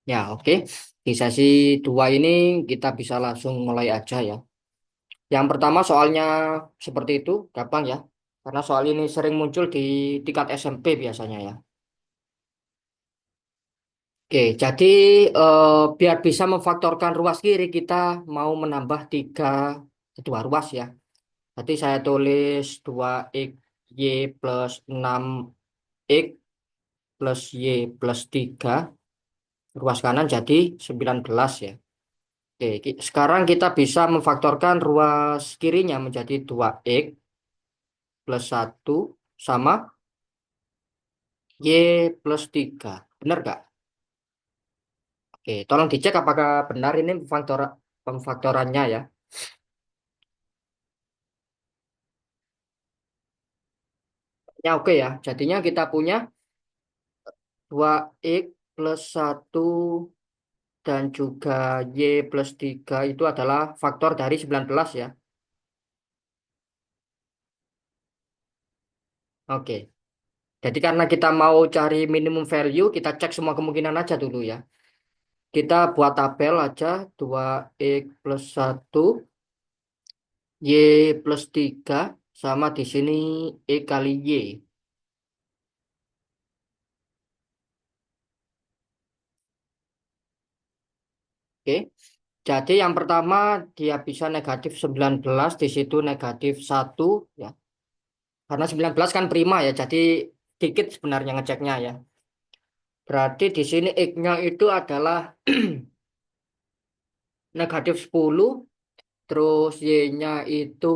Ya, oke. Di sesi 2 ini kita bisa langsung mulai aja ya. Yang pertama soalnya seperti itu, gampang ya. Karena soal ini sering muncul di tingkat SMP biasanya ya. Oke, jadi biar bisa memfaktorkan ruas kiri, kita mau menambah dua ruas ya. Jadi saya tulis 2x y plus 6x plus y plus 3. Ruas kanan jadi 19 ya. Oke, sekarang kita bisa memfaktorkan ruas kirinya menjadi 2x plus 1 sama y plus 3. Benar nggak? Oke, tolong dicek apakah benar ini pemfaktorannya ya. Ya oke ya, jadinya kita punya 2x plus 1 dan juga y plus 3 itu adalah faktor dari 19 ya. Oke, jadi karena kita mau cari minimum value, kita cek semua kemungkinan aja dulu ya. Kita buat tabel aja 2x plus 1 Y plus 3 sama di sini E kali Y. Oke. Jadi yang pertama dia bisa negatif 19 di situ negatif 1 ya. Karena 19 kan prima ya, jadi dikit sebenarnya ngeceknya ya. Berarti di sini X-nya itu adalah negatif 10, terus Y-nya itu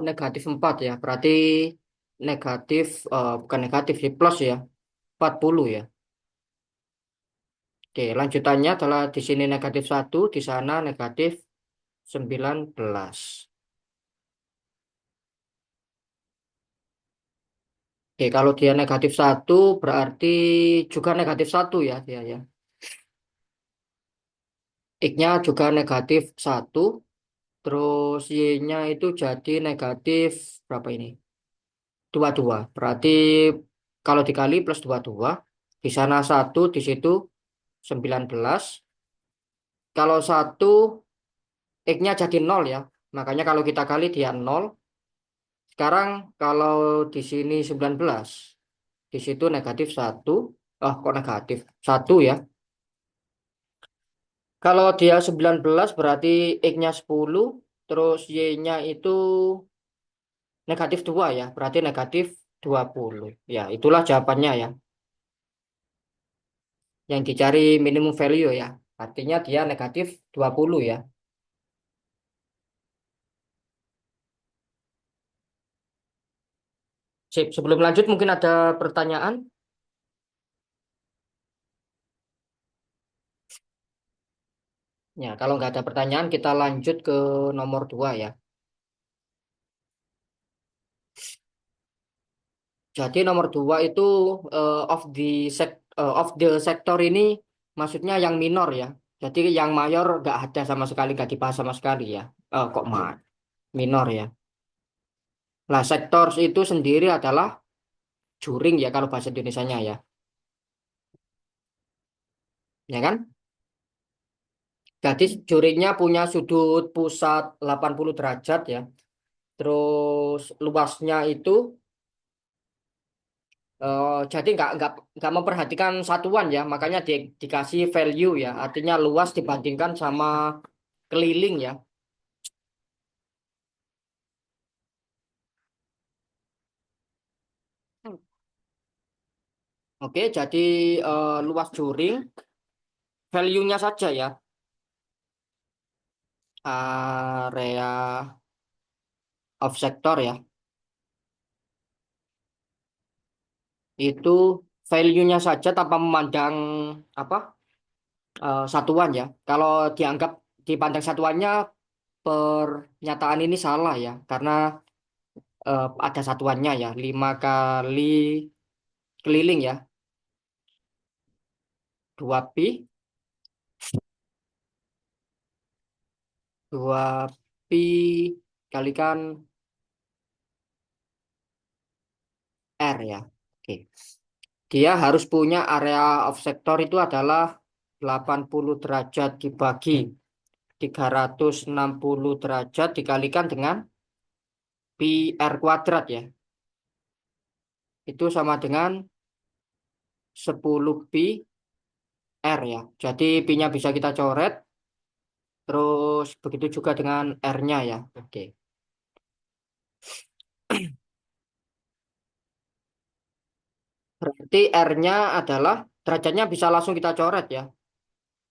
negatif 4 ya. Berarti negatif, bukan negatif sih, plus ya, 40 ya. Oke, lanjutannya adalah di sini negatif 1, di sana negatif 19. Oke, kalau dia negatif 1 berarti juga negatif 1 ya dia ya. X-nya juga negatif 1, terus Y-nya itu jadi negatif berapa ini? 22. Berarti kalau dikali plus 22, di sana 1, di situ 19. Kalau 1, X-nya jadi 0 ya. Makanya kalau kita kali dia 0. Sekarang kalau di sini 19, di situ negatif 1. Oh, kok negatif? 1 ya. Kalau dia 19 berarti X-nya 10, terus Y-nya itu negatif 2 ya. Berarti negatif 20. Ya, itulah jawabannya ya. Yang dicari minimum value ya. Artinya dia negatif 20 ya. Sip, sebelum lanjut mungkin ada pertanyaan? Ya, kalau nggak ada pertanyaan kita lanjut ke nomor 2 ya. Jadi nomor 2 itu of the sector ini maksudnya yang minor ya. Jadi yang mayor nggak ada sama sekali, nggak dibahas sama sekali ya. Kok minor ya. Nah, sektor itu sendiri adalah juring ya kalau bahasa Indonesianya ya. Ya kan? Jadi juringnya punya sudut pusat 80 derajat ya. Terus luasnya itu jadi nggak memperhatikan satuan ya. Makanya dikasih value ya. Artinya luas dibandingkan sama keliling ya. Oke, jadi luas juring, value-nya saja ya, area of sector ya, itu value-nya saja tanpa memandang apa satuan ya. Kalau dianggap dipandang satuannya, pernyataan ini salah ya, karena ada satuannya ya, 5 kali keliling ya, 2pi, 2pi kalikan R ya. Oke. Dia harus punya area of sector itu adalah 80 derajat dibagi 360 derajat dikalikan dengan pi r kuadrat ya. Itu sama dengan 10 pi r ya. Jadi pi-nya bisa kita coret, terus begitu juga dengan r-nya ya. Oke. Berarti r-nya adalah derajatnya bisa langsung kita coret ya.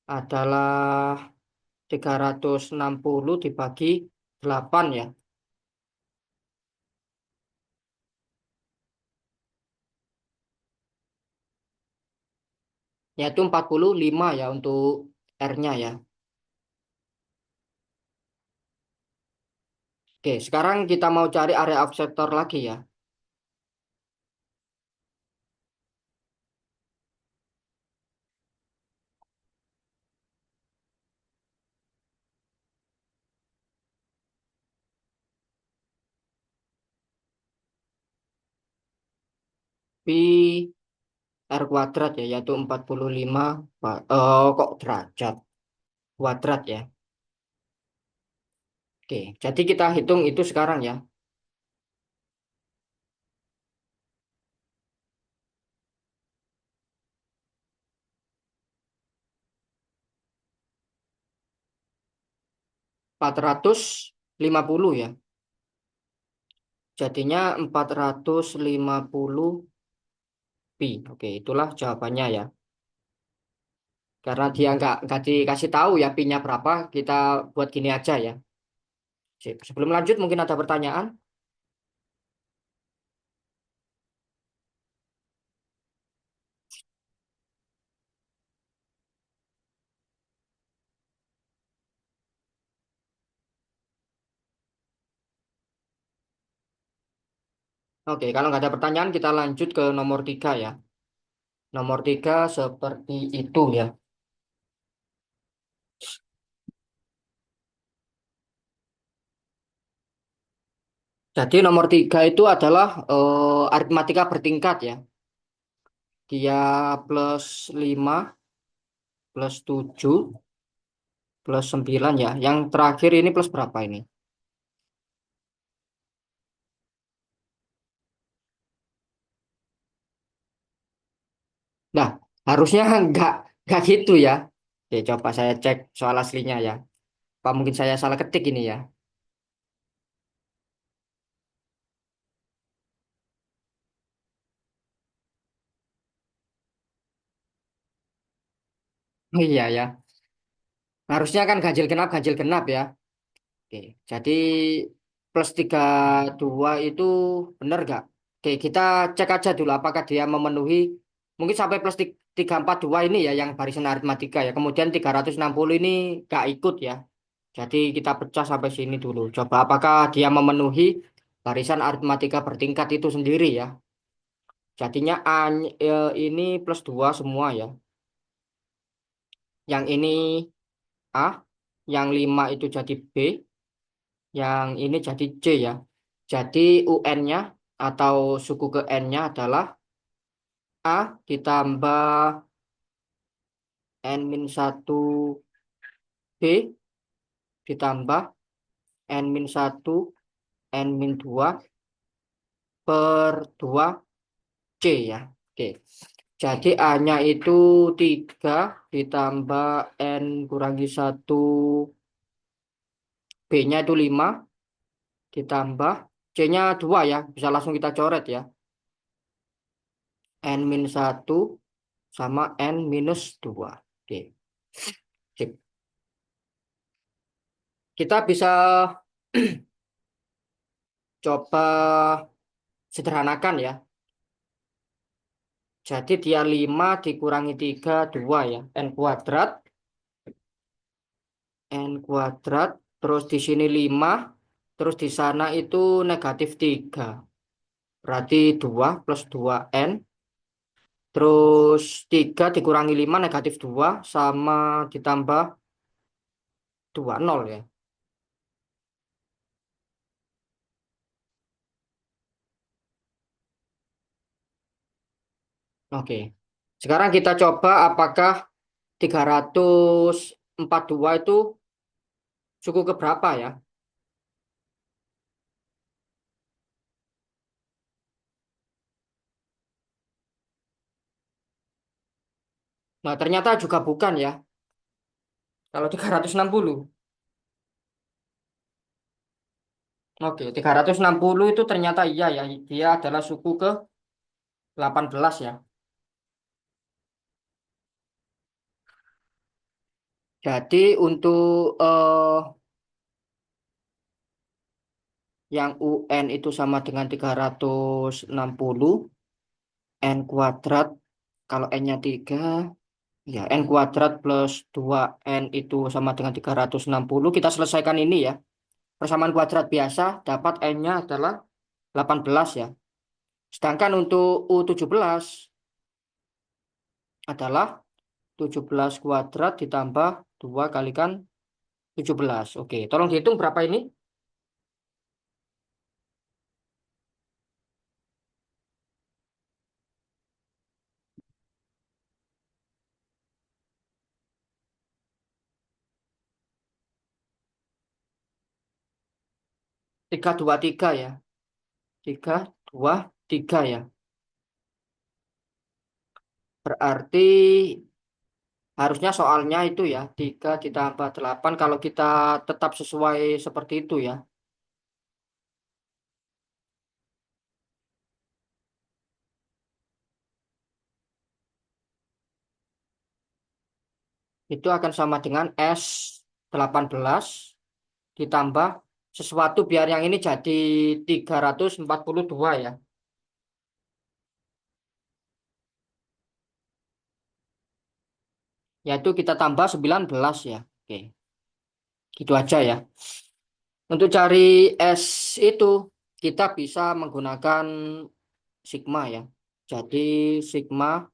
Adalah 360 dibagi 8 ya. Yaitu 45 ya untuk r-nya ya. Oke, sekarang kita mau cari area of sector lagi ya. Pi r kuadrat ya, yaitu 45 kok derajat kuadrat ya. Oke, jadi kita hitung itu sekarang ya. 450 ya. Jadinya 450 pi. Oke, itulah jawabannya ya. Karena dia nggak dikasih tahu ya pi-nya berapa, kita buat gini aja ya. Sip. Sebelum lanjut mungkin ada pertanyaan. Oke, kalau nggak ada pertanyaan kita lanjut ke nomor 3 ya. Nomor 3 seperti itu ya. Jadi nomor 3 itu adalah aritmatika bertingkat ya. Dia plus 5 plus 7 plus 9 ya. Yang terakhir ini plus berapa ini? Nah, harusnya nggak gitu ya. Oke, coba saya cek soal aslinya ya. Apa mungkin saya salah ketik ini ya? Oh iya ya. Harusnya kan ganjil genap ya. Oke, jadi plus 32 itu benar nggak? Oke, kita cek aja dulu apakah dia memenuhi mungkin sampai plus 342 ini ya yang barisan aritmatika ya. Kemudian 360 ini nggak ikut ya. Jadi kita pecah sampai sini dulu. Coba apakah dia memenuhi barisan aritmatika bertingkat itu sendiri ya. Jadinya ini plus 2 semua ya. Yang ini A, yang 5 itu jadi B, yang ini jadi C ya. Jadi UN-nya atau suku ke N-nya adalah A ditambah N-1 B ditambah N-1 N-2 per 2 C ya. Oke. Jadi A-nya itu 3 ditambah N kurangi 1 B-nya itu 5 ditambah C-nya 2 ya. Bisa langsung kita coret ya. N-1 sama N-2. Oke. Sip. Kita bisa coba sederhanakan ya. Jadi dia 5 dikurangi 3 2 ya. N kuadrat. N kuadrat. Terus di sini 5. Terus di sana itu negatif 3. Berarti 2 plus 2N. Terus 3 dikurangi 5 negatif 2. Sama ditambah 2 nol ya. Oke. Sekarang kita coba apakah 342 itu suku keberapa ya? Nah, ternyata juga bukan ya. Kalau 360. Oke, 360 itu ternyata iya ya. Dia adalah suku ke 18 ya. Jadi untuk yang UN itu sama dengan 360 N kuadrat. Kalau N-nya 3, ya N kuadrat plus 2N itu sama dengan 360. Kita selesaikan ini ya. Persamaan kuadrat biasa dapat N-nya adalah 18 ya. Sedangkan untuk U17 adalah 17 kuadrat ditambah 2 kalikan 17. Oke, tolong dihitung berapa ini? 323 ya. 323 ya. Berarti harusnya soalnya itu ya 3 ditambah 8 kalau kita tetap sesuai seperti itu ya. Itu akan sama dengan S18 ditambah sesuatu biar yang ini jadi 342 ya. Yaitu kita tambah 19 ya. Oke, gitu aja ya. Untuk cari S itu kita bisa menggunakan sigma ya. Jadi sigma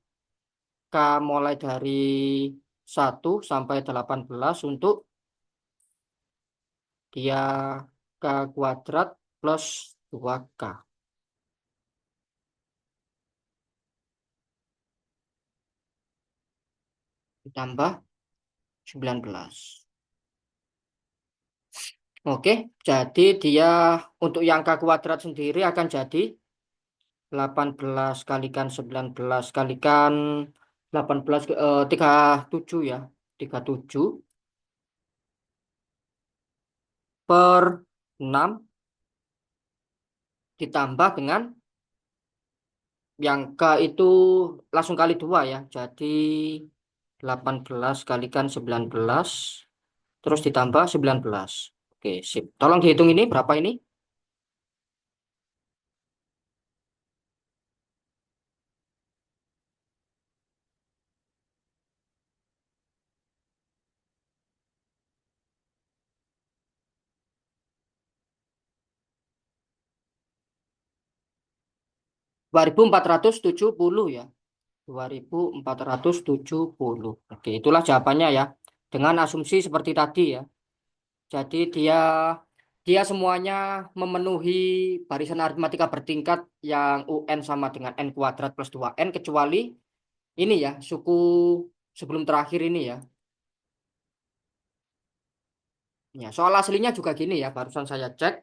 K mulai dari 1 sampai 18 untuk dia K kuadrat plus 2K ditambah 19. Oke, jadi dia untuk yang K kuadrat sendiri akan jadi 18 kalikan 19 kalikan 18 37 ya. 37 per 6 ditambah dengan yang K itu langsung kali 2 ya. Jadi 18 kalikan 19 terus ditambah 19. Oke, sip. Tolong dihitung ini berapa ini? 2470 ya. 2470. Oke, itulah jawabannya ya. Dengan asumsi seperti tadi ya. Jadi dia dia semuanya memenuhi barisan aritmatika bertingkat yang UN sama dengan N kuadrat plus 2N kecuali ini ya, suku sebelum terakhir ini ya. Ya, soal aslinya juga gini ya, barusan saya cek,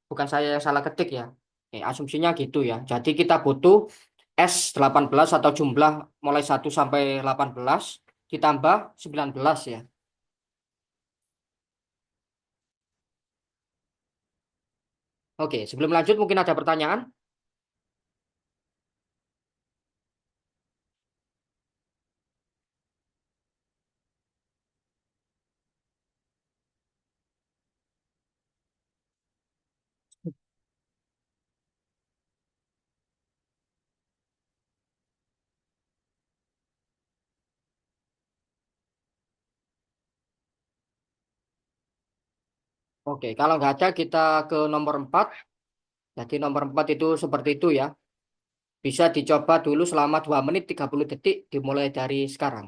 bukan saya yang salah ketik ya. Asumsinya gitu ya. Jadi kita butuh S18 atau jumlah mulai 1 sampai 18 ditambah 19 ya. Oke, sebelum lanjut mungkin ada pertanyaan? Oke, kalau nggak ada kita ke nomor 4. Jadi nomor 4 itu seperti itu ya. Bisa dicoba dulu selama 2 menit 30 detik dimulai dari sekarang.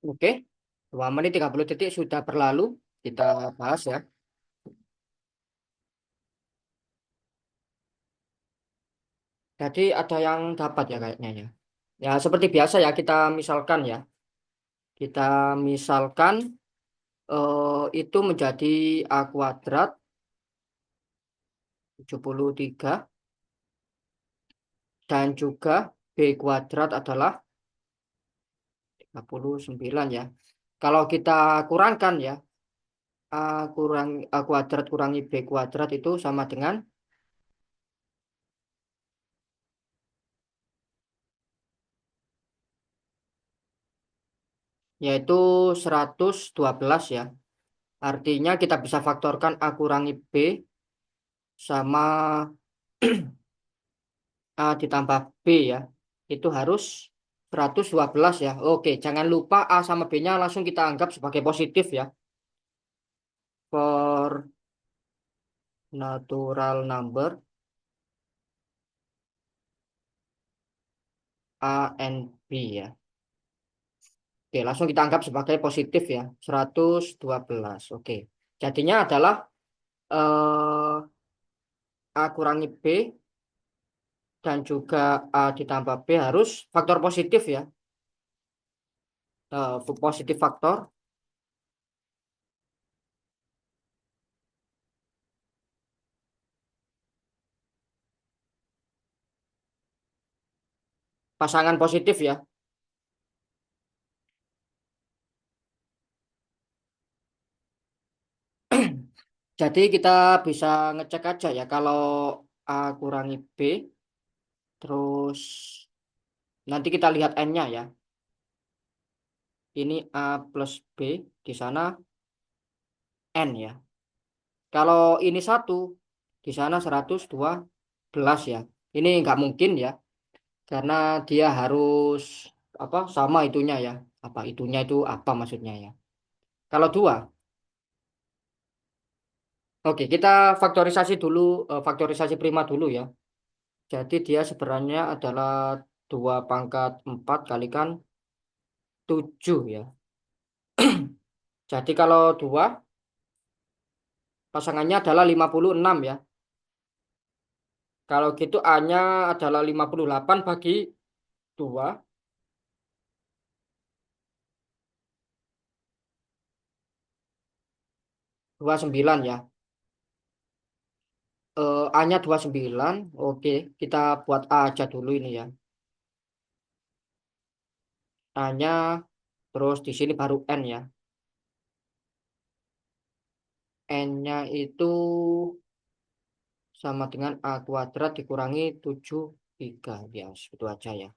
Oke, 2 menit 30 detik sudah berlalu. Kita bahas ya. Jadi ada yang dapat ya kayaknya ya. Ya seperti biasa ya kita misalkan ya. Kita misalkan itu menjadi A kuadrat 73 dan juga B kuadrat adalah 39 ya. Kalau kita kurangkan ya, A kuadrat kurangi B kuadrat itu sama dengan yaitu 112 ya. Artinya kita bisa faktorkan A kurangi B sama A ditambah B ya. Itu harus 112 ya. Oke, jangan lupa A sama B-nya langsung kita anggap sebagai positif ya. For natural number A and B ya. Oke, langsung kita anggap sebagai positif ya. 112. Oke. Jadinya adalah A kurangi B dan juga A ditambah B harus faktor positif ya. Positif faktor pasangan positif ya. Jadi kita bisa ngecek aja ya kalau A kurangi B terus nanti kita lihat N-nya ya. Ini A plus B di sana N ya. Kalau ini satu di sana 112 ya. Ini nggak mungkin ya karena dia harus apa sama itunya ya. Apa itunya itu apa maksudnya ya. Kalau dua, oke kita faktorisasi dulu, faktorisasi prima dulu ya. Jadi dia sebenarnya adalah 2 pangkat 4 kalikan 7 ya. Jadi kalau 2 pasangannya adalah 56 ya. Kalau gitu A-nya adalah 58 bagi 2, 29 ya. A-nya 29. Oke, kita buat A aja dulu ini ya. A-nya terus di sini baru N ya. N-nya itu sama dengan A kuadrat dikurangi 73. Ya, itu aja ya.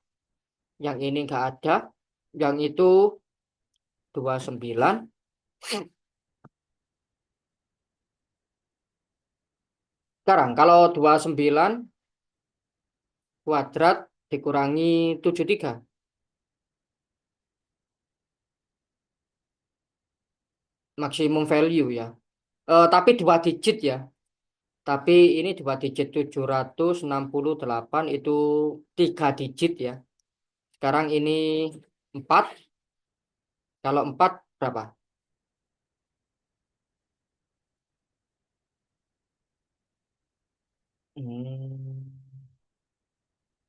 Yang ini enggak ada. Yang itu 29. Sekarang kalau 29 kuadrat dikurangi 73 maksimum value ya. Tapi 2 digit ya. Tapi ini 2 digit 768 itu 3 digit ya. Sekarang ini 4. Kalau 4 berapa? Hmm,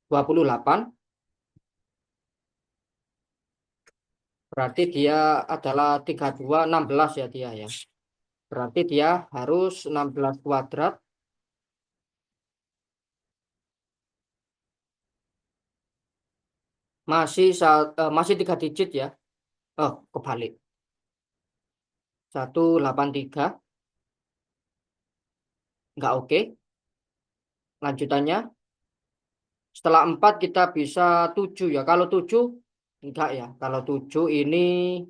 28. Berarti dia adalah 32 16 ya dia ya. Berarti dia harus 16 kuadrat masih 3 digit ya. Oh, kebalik. 183 nggak oke. Lanjutannya setelah 4 kita bisa 7 ya. Kalau 7 enggak ya. Kalau 7 ini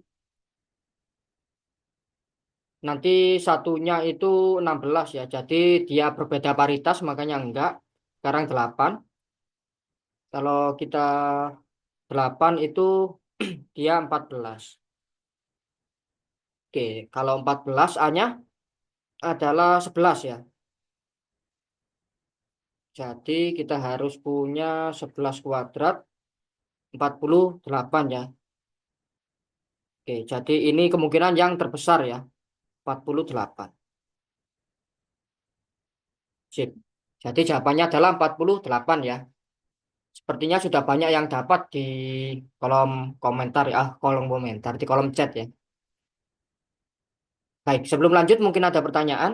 nanti satunya itu 16 ya. Jadi dia berbeda paritas makanya enggak. Sekarang 8. Kalau kita 8 itu dia 14. Oke, kalau 14 A-nya adalah 11 ya. Jadi kita harus punya 11 kuadrat 48 ya. Oke, jadi ini kemungkinan yang terbesar ya, 48. Sip. Jadi jawabannya adalah 48 ya. Sepertinya sudah banyak yang dapat di kolom komentar ya, kolom komentar, di kolom chat ya. Baik, sebelum lanjut mungkin ada pertanyaan.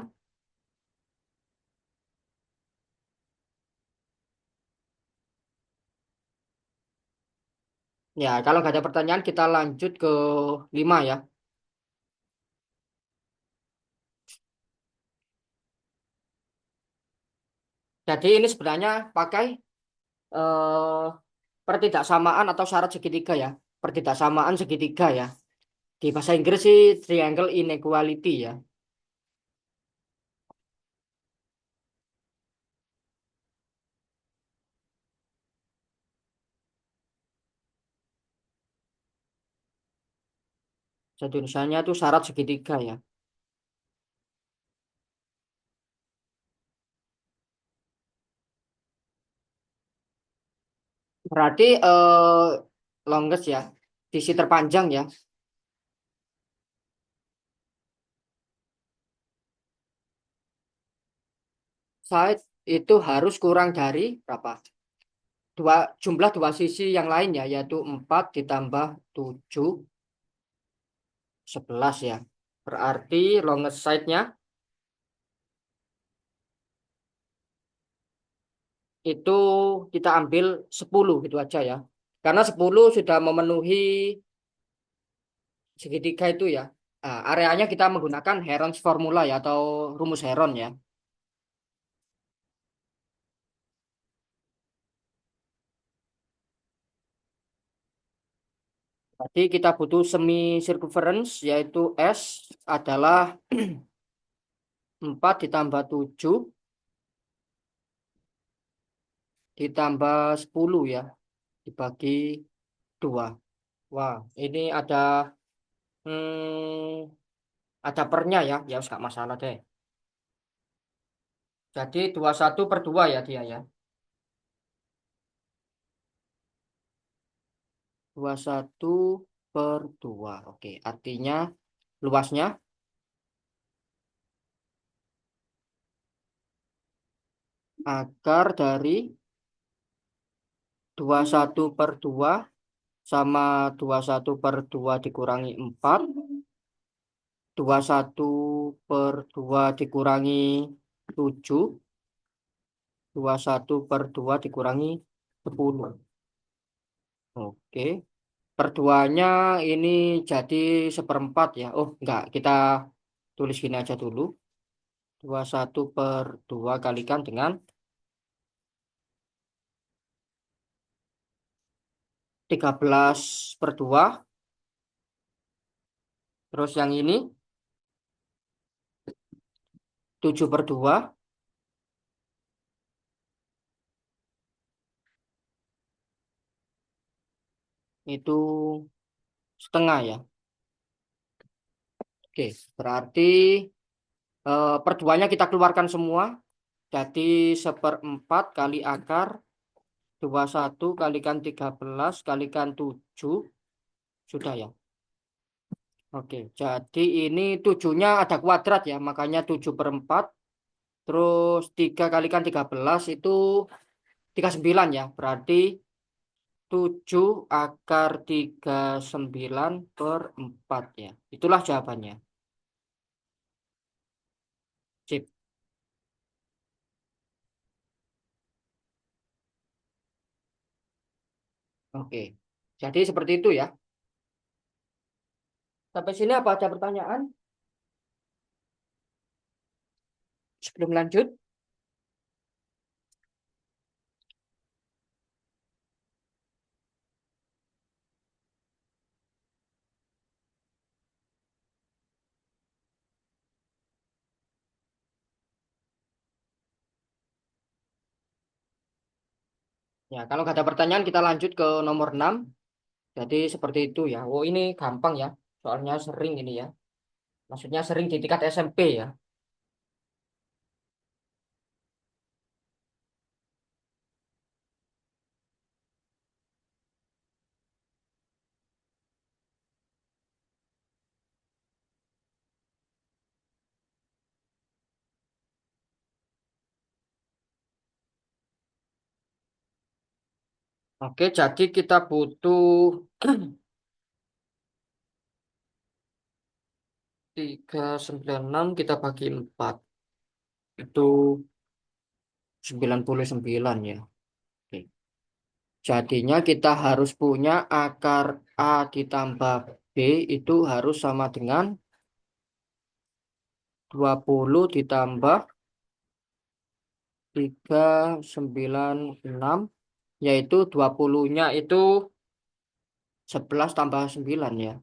Ya, kalau nggak ada pertanyaan kita lanjut ke 5 ya. Jadi ini sebenarnya pakai eh, pertidaksamaan atau syarat segitiga ya. Pertidaksamaan segitiga ya. Di bahasa Inggris sih triangle inequality ya. Jadi misalnya itu syarat segitiga ya. Berarti longest ya. Sisi terpanjang ya. Side itu harus kurang dari berapa? Jumlah dua sisi yang lain ya, yaitu 4 ditambah 7 11 ya. Berarti longest side-nya itu kita ambil 10 gitu aja ya. Karena 10 sudah memenuhi segitiga itu ya. Nah, areanya kita menggunakan Heron's formula ya atau rumus Heron ya. Jadi kita butuh semi circumference yaitu S adalah 4 ditambah 7 ditambah 10 ya dibagi 2. Wah, ini hmm, ada pernya ya. Ya nggak masalah deh. Jadi 21/2 ya dia ya. 21/2. Oke, artinya luasnya akar dari 21/2 sama 21/2 dikurangi 4, 21/2 dikurangi 7, 21/2 dikurangi 10. Oke. Perduanya ini jadi seperempat ya. Oh, enggak. Kita tulis gini aja dulu. 21/2 kalikan dengan 13/2. Terus yang ini 7/2 itu setengah ya. Oke, berarti perduanya kita keluarkan semua. Jadi seperempat kali akar 21 kalikan 13 kalikan 7 sudah ya. Oke, jadi ini tujuhnya ada kuadrat ya, makanya 7/4. Terus 3 kalikan 13 itu 39 ya, berarti 7 akar 39/4 ya. Itulah jawabannya. Sip. Oke. Jadi seperti itu ya. Sampai sini apa ada pertanyaan sebelum lanjut? Ya, kalau nggak ada pertanyaan kita lanjut ke nomor 6. Jadi seperti itu ya. Oh, ini gampang ya. Soalnya sering ini ya. Maksudnya sering di tingkat SMP ya. Oke, jadi kita butuh 396 kita bagi 4. Itu 99 ya. Oke. Jadinya kita harus punya akar A ditambah B itu harus sama dengan 20 ditambah 396, yaitu 20-nya itu 11 tambah 9 ya.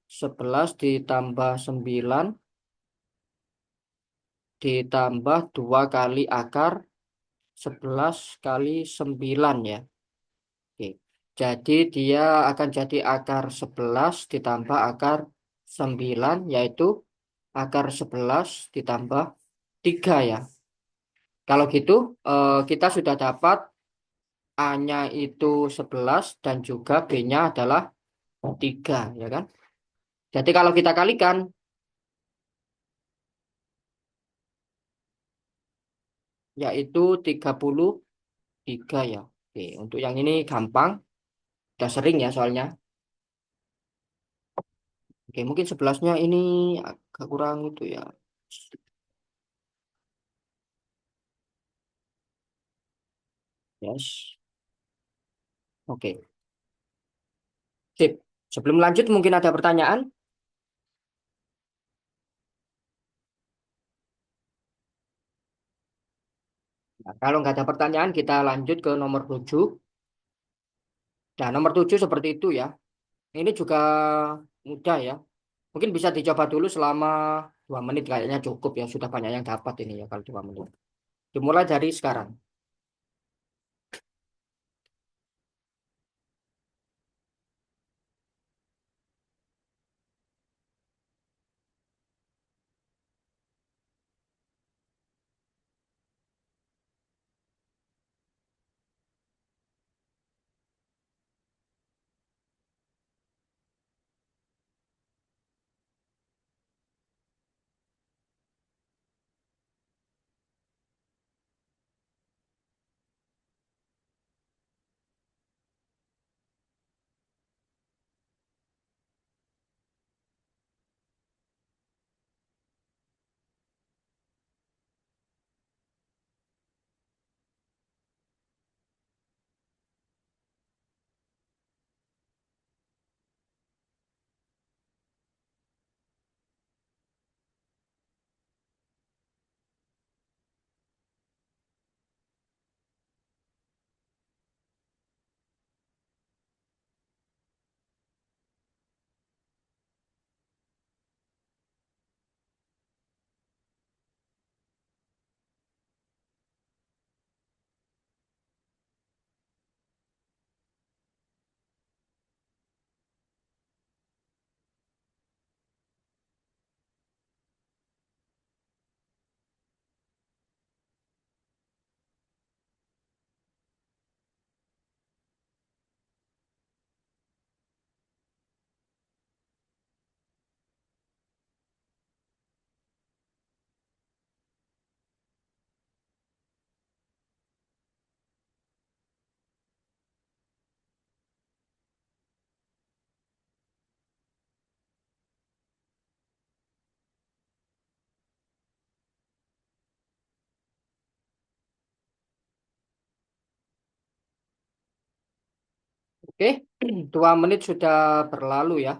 11 ditambah 9 ditambah 2 kali akar 11 kali 9 ya. Oke. Jadi dia akan jadi akar 11 ditambah akar 9, yaitu akar 11 ditambah 3 ya. Kalau gitu kita sudah dapat A-nya itu 11 dan juga B-nya adalah 3 ya kan. Jadi kalau kita kalikan yaitu 33 ya. Oke, untuk yang ini gampang, udah sering ya soalnya. Oke, mungkin 11-nya ini agak kurang itu ya. Yes. Oke, sip. Sebelum lanjut mungkin ada pertanyaan. Nah, kalau nggak ada pertanyaan kita lanjut ke nomor 7. Nah, nomor 7 seperti itu ya. Ini juga mudah ya. Mungkin bisa dicoba dulu selama 2 menit kayaknya cukup ya. Sudah banyak yang dapat ini ya kalau 2 menit. Dimulai dari sekarang. Oke, 2 menit sudah berlalu ya.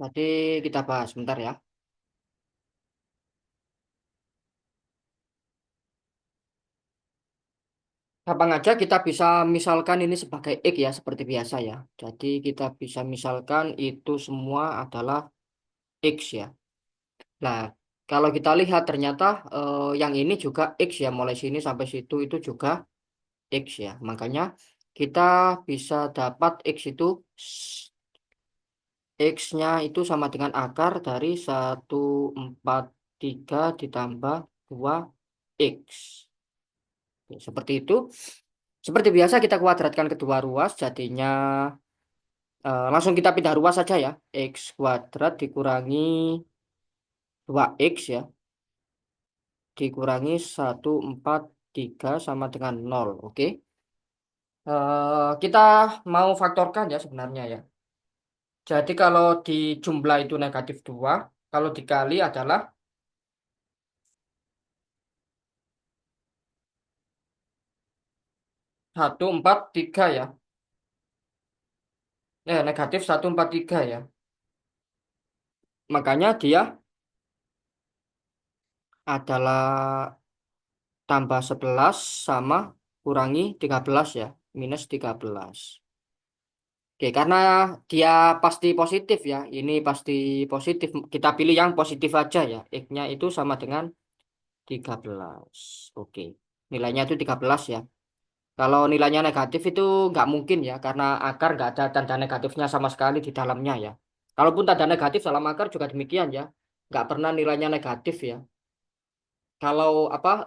Jadi kita bahas sebentar ya. Gampang aja kita bisa misalkan ini sebagai X ya, seperti biasa ya. Jadi kita bisa misalkan itu semua adalah X ya. Nah, kalau kita lihat ternyata yang ini juga X ya, mulai sini sampai situ itu juga X ya. Makanya kita bisa dapat X itu X-nya itu sama dengan akar dari 143 ditambah 2X. Oke, seperti itu. Seperti biasa kita kuadratkan kedua ruas jadinya Langsung kita pindah ruas saja ya. X kuadrat dikurangi 2x ya. Dikurangi 143 sama dengan 0. Oke. Kita mau faktorkan ya sebenarnya ya. Jadi kalau di jumlah itu negatif 2, kalau dikali adalah 143 ya. Negatif 143 ya. Makanya dia adalah tambah 11 sama kurangi 13 ya. Minus 13. Oke, karena dia pasti positif ya. Ini pasti positif. Kita pilih yang positif aja ya. X-nya itu sama dengan 13. Oke. Nilainya itu 13 ya. Kalau nilainya negatif itu nggak mungkin ya. Karena akar nggak ada tanda negatifnya sama sekali di dalamnya ya. Kalaupun tanda negatif dalam akar juga demikian ya. Nggak pernah nilainya negatif ya. Kalau apa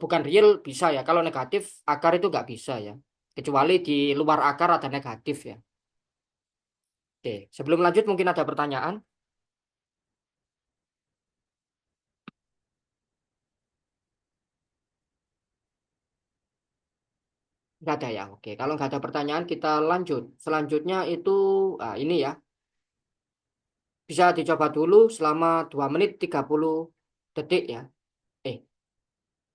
bukan real bisa ya. Kalau negatif akar itu nggak bisa ya. Kecuali di luar akar ada negatif ya. Oke, sebelum lanjut mungkin ada pertanyaan. Nggak ada ya. Oke, kalau nggak ada pertanyaan kita lanjut. Selanjutnya itu ini ya. Bisa dicoba dulu selama 2 menit 30 detik ya. Eh,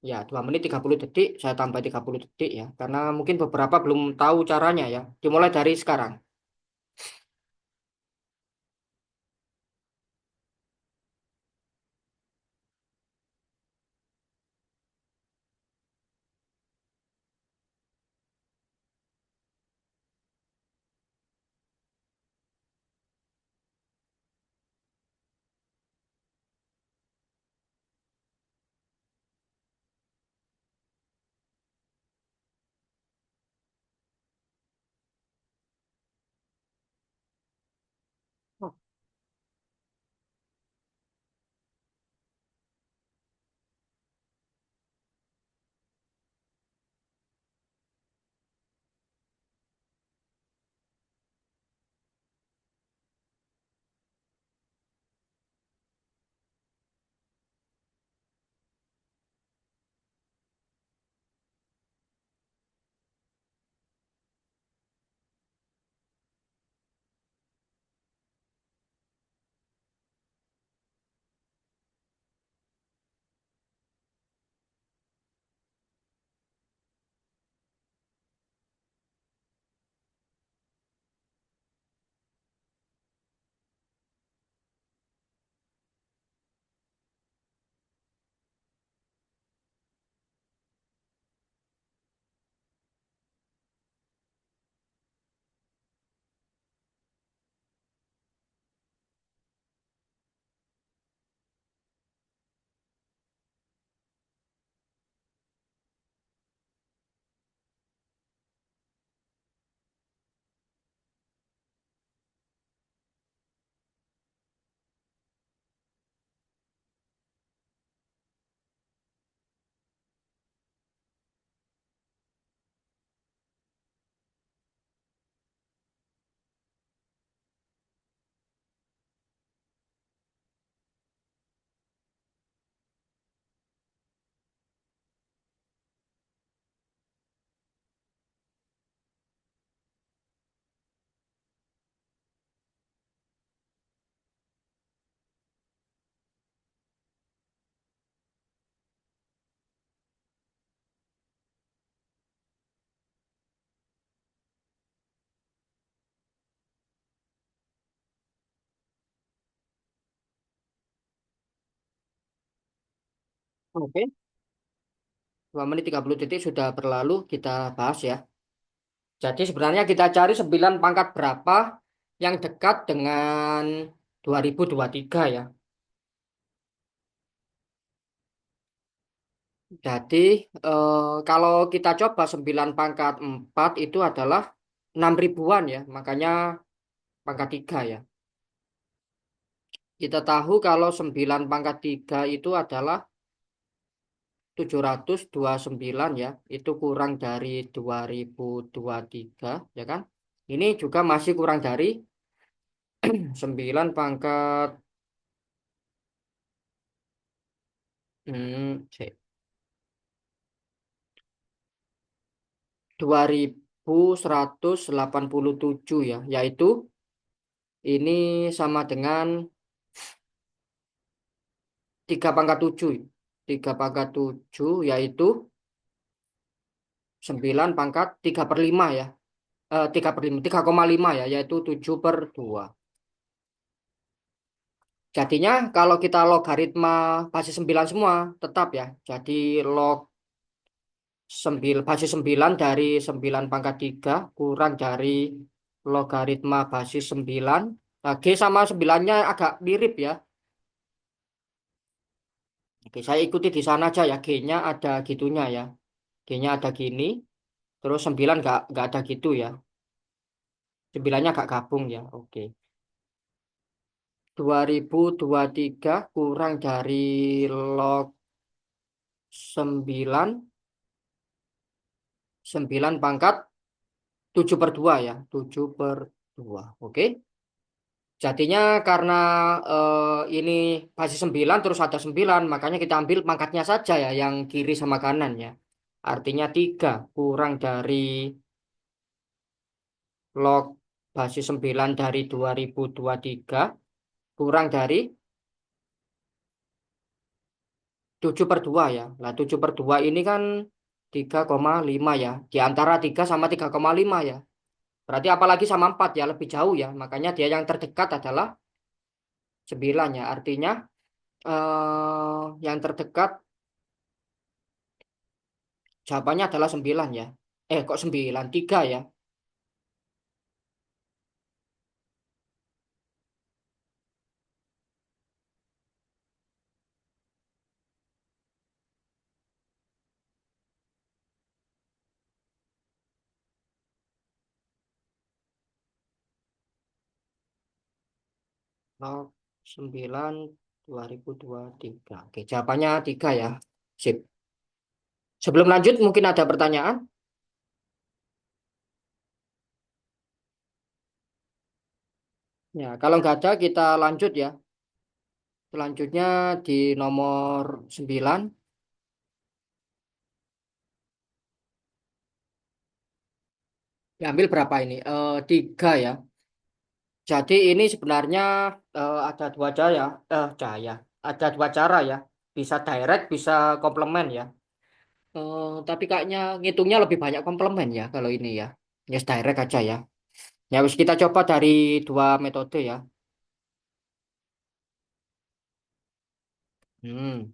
ya 2 menit 30 detik. Saya tambah 30 detik ya. Karena mungkin beberapa belum tahu caranya ya. Dimulai dari sekarang. Oh, oke. 2 menit 30 detik sudah berlalu. Kita bahas ya. Jadi sebenarnya kita cari 9 pangkat berapa yang dekat dengan 2023 ya. Jadi kalau kita coba 9 pangkat 4 itu adalah 6 ribuan ya. Makanya pangkat 3 ya. Kita tahu kalau 9 pangkat 3 itu adalah 729 ya. Itu kurang dari 2023 ya kan. Ini juga masih kurang dari 9 pangkat cek, 2187 ya, yaitu ini sama dengan 3 pangkat 7. 3 pangkat 7 yaitu 9 pangkat 3 per 5 ya. 3 per 5, 3,5 ya, yaitu 7/2. Jadinya kalau kita logaritma basis 9 semua tetap ya. Jadi log basis 9 dari 9 pangkat 3 kurang dari logaritma basis 9. Nah, G sama 9-nya agak mirip ya. Oke, saya ikuti di sana aja ya. G-nya ada gitunya ya. G-nya ada gini. Terus 9 nggak ada gitu ya. 9-nya nggak gabung ya. Oke. 2023 kurang dari log 9. 9 pangkat 7/2 ya. 7/2. Oke. Jadinya karena ini basis 9 terus ada 9, makanya kita ambil pangkatnya saja ya, yang kiri sama kanan ya. Artinya 3 kurang dari log basis 9 dari 2023 kurang dari 7/2 ya. Nah, 7/2 ini kan 3,5 ya. Di antara 3 sama 3,5 ya. Berarti apalagi sama 4 ya, lebih jauh ya. Makanya dia yang terdekat adalah 9 ya. Artinya yang terdekat jawabannya adalah 9 ya. Kok 9? 3 ya. Log 9 2023. Oke, jawabannya 3 ya. Sip. Sebelum lanjut mungkin ada pertanyaan? Ya, kalau nggak ada kita lanjut ya. Selanjutnya di nomor 9. Diambil berapa ini? 3 ya. Jadi ini sebenarnya ada dua cahaya. Cahaya. Ada dua cara ya. Bisa direct, bisa komplement ya. Tapi kayaknya ngitungnya lebih banyak komplement ya kalau ini ya. Yes, direct aja ya. Ya, wis kita coba dari dua metode ya. Hmm,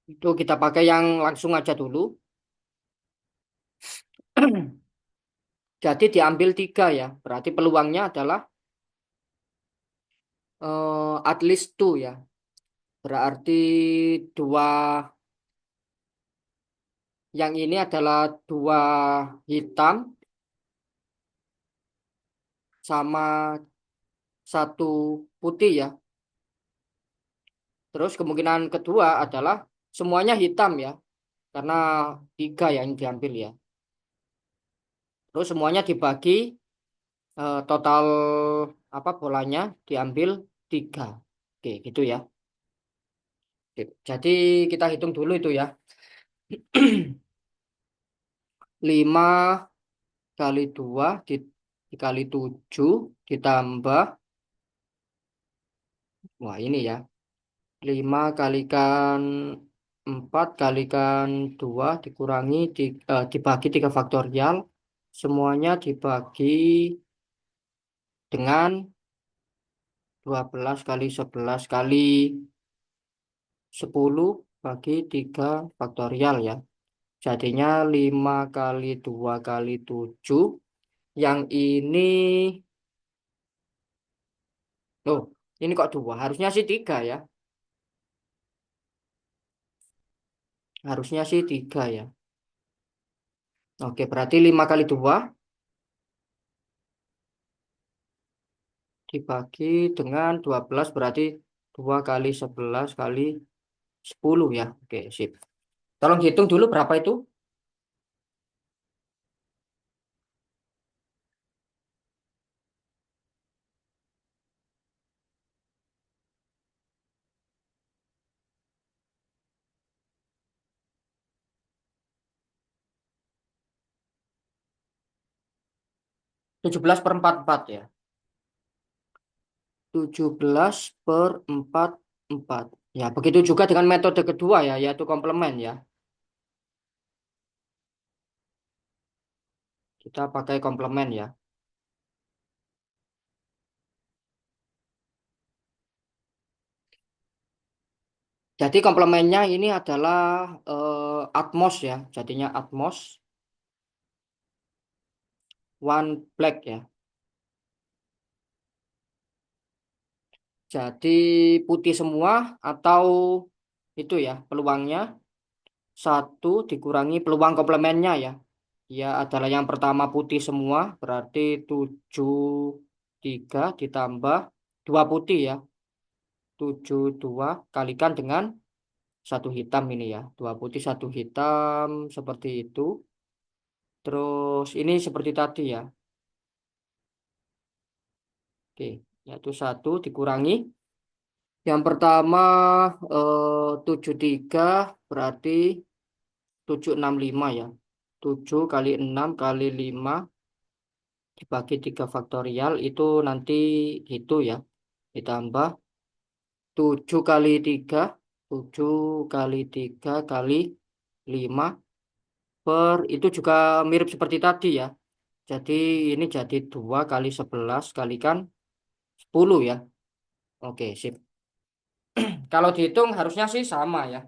itu kita pakai yang langsung aja dulu. Jadi diambil 3 ya. Berarti peluangnya adalah at least two ya. Berarti dua yang ini adalah dua hitam sama satu putih ya. Terus kemungkinan kedua adalah semuanya hitam ya. Karena 3 yang diambil ya. Terus semuanya dibagi total apa bolanya diambil 3. Oke, gitu ya. Oke, jadi kita hitung dulu itu ya. 5 kali 2 dikali 7 ditambah, wah ini ya, 5 kalikan 4 kalikan 2 dikurangi dibagi 3 faktorial, semuanya dibagi dengan 12 kali 11 kali 10 bagi 3 faktorial ya. Jadinya 5 kali 2 kali 7. Yang ini, oh, ini kok 2? Harusnya sih 3 ya. Harusnya sih 3 ya. Oke, berarti 5 kali 2 dibagi dengan 12 berarti 2 kali 11 kali 10 ya. Oke, sip. Tolong hitung dulu berapa itu? 17/44 ya. 17/44. Ya, begitu juga dengan metode kedua ya, yaitu komplement ya. Kita pakai komplement ya. Jadi komplemennya ini adalah atmos ya. Jadinya atmos one black ya. Jadi putih semua atau itu ya peluangnya satu dikurangi peluang komplemennya ya. Ya adalah yang pertama putih semua berarti 73 ditambah 2 putih ya. 72 kalikan dengan satu hitam ini ya. Dua putih satu hitam seperti itu. Terus ini seperti tadi ya. Oke, yaitu satu dikurangi. Yang pertama 73 berarti 765 ya. 7 kali 6 kali 5 dibagi 3 faktorial itu nanti itu ya. Ditambah 7 kali 3 7 kali 3 kali 5 per itu juga mirip seperti tadi ya. Jadi ini jadi 2 kali 11 kalikan 10 ya. Oke, sip. Kalau dihitung harusnya sih sama ya.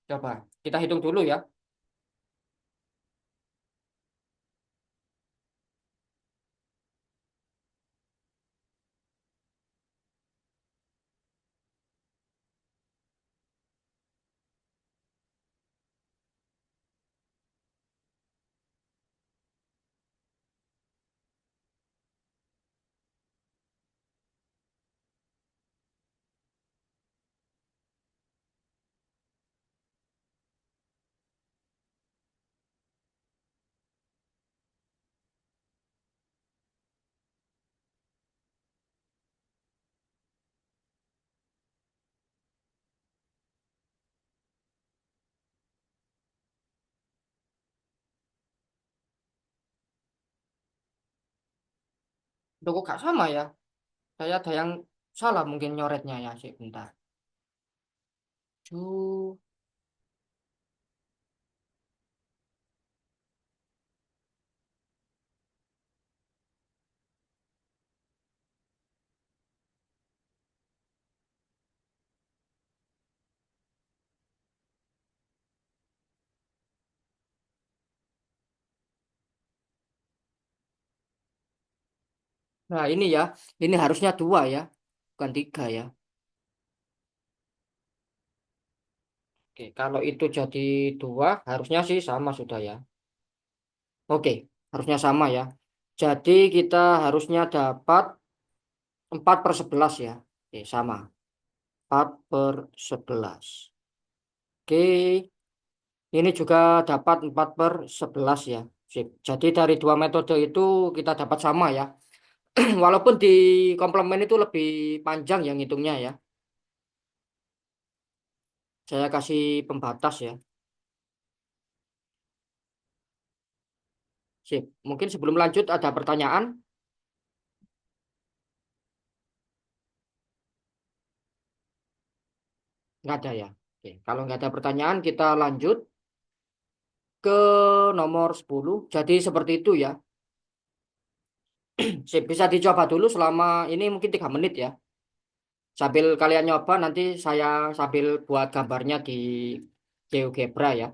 Coba kita hitung dulu ya. Loh, kok gak sama ya? Saya ada yang salah mungkin nyoretnya ya. Sip, bentar. Cu- Nah ini ya. Ini harusnya dua ya. Bukan tiga ya. Oke, kalau itu jadi dua harusnya sih sama sudah ya. Oke, harusnya sama ya. Jadi kita harusnya dapat 4/11 ya. Oke, sama. 4/11. Oke, ini juga dapat 4/11 ya. Sip. Jadi dari dua metode itu kita dapat sama ya. Walaupun di komplement itu lebih panjang yang hitungnya ya. Saya kasih pembatas ya. Sip. Mungkin sebelum lanjut ada pertanyaan? Nggak ada ya. Oke. Kalau nggak ada pertanyaan kita lanjut ke nomor 10. Jadi seperti itu ya. Sip. Bisa dicoba dulu selama ini mungkin 3 menit ya. Sambil kalian nyoba nanti saya sambil buat gambarnya di GeoGebra ya.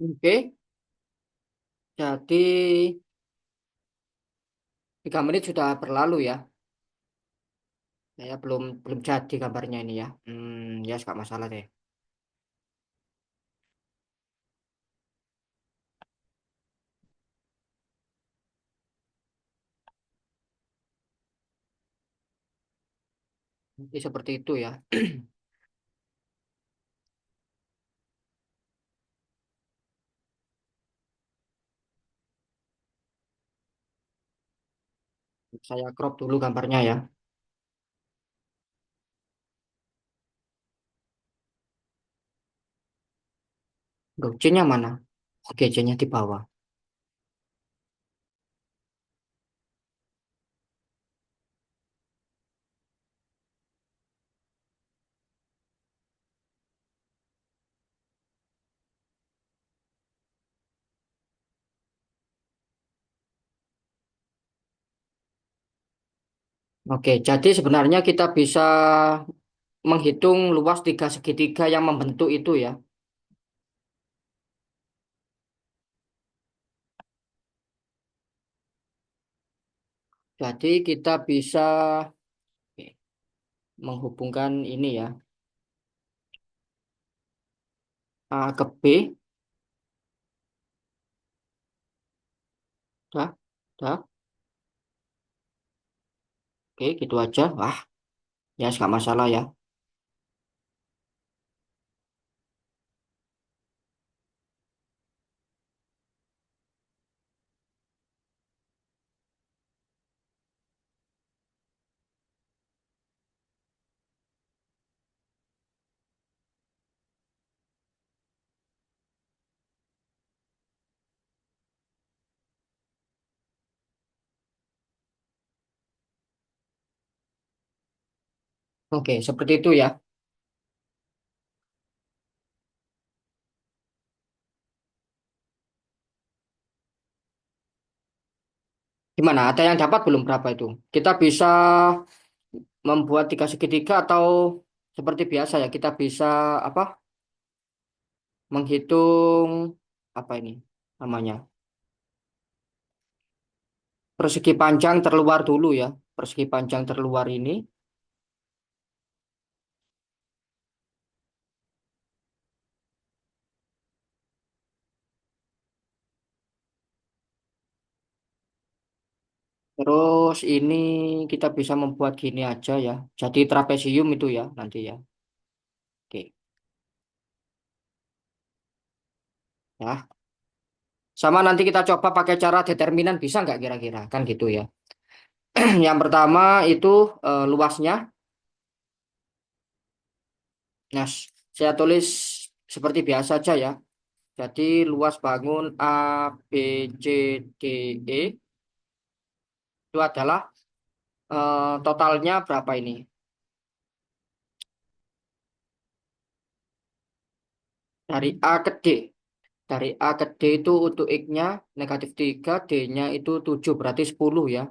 Oke, jadi 3 menit sudah berlalu ya. Saya belum belum jadi gambarnya ini ya. Ya nggak masalah deh. Jadi seperti itu ya. Saya crop dulu gambarnya ya. Loh, C-nya mana? Oke, C-nya di bawah. Oke, jadi sebenarnya kita bisa menghitung luas tiga segitiga yang membentuk itu ya. Jadi kita bisa menghubungkan ini ya. A ke B. Dah, dah. Oke, gitu aja. Wah, ya nggak masalah ya. Oke, seperti itu ya. Gimana? Ada yang dapat belum berapa itu? Kita bisa membuat tiga segitiga atau seperti biasa ya, kita bisa apa? Menghitung apa ini namanya? Persegi panjang terluar dulu ya. Persegi panjang terluar ini. Terus ini kita bisa membuat gini aja ya. Jadi trapesium itu ya nanti ya. Oke. Ya. Sama nanti kita coba pakai cara determinan bisa nggak kira-kira? Kan gitu ya. Yang pertama itu luasnya. Nah, saya tulis seperti biasa aja ya. Jadi luas bangun A, B, C, D, E itu adalah totalnya berapa ini? Dari A ke D. Dari A ke D itu untuk X-nya -3, D-nya itu 7 berarti 10 ya.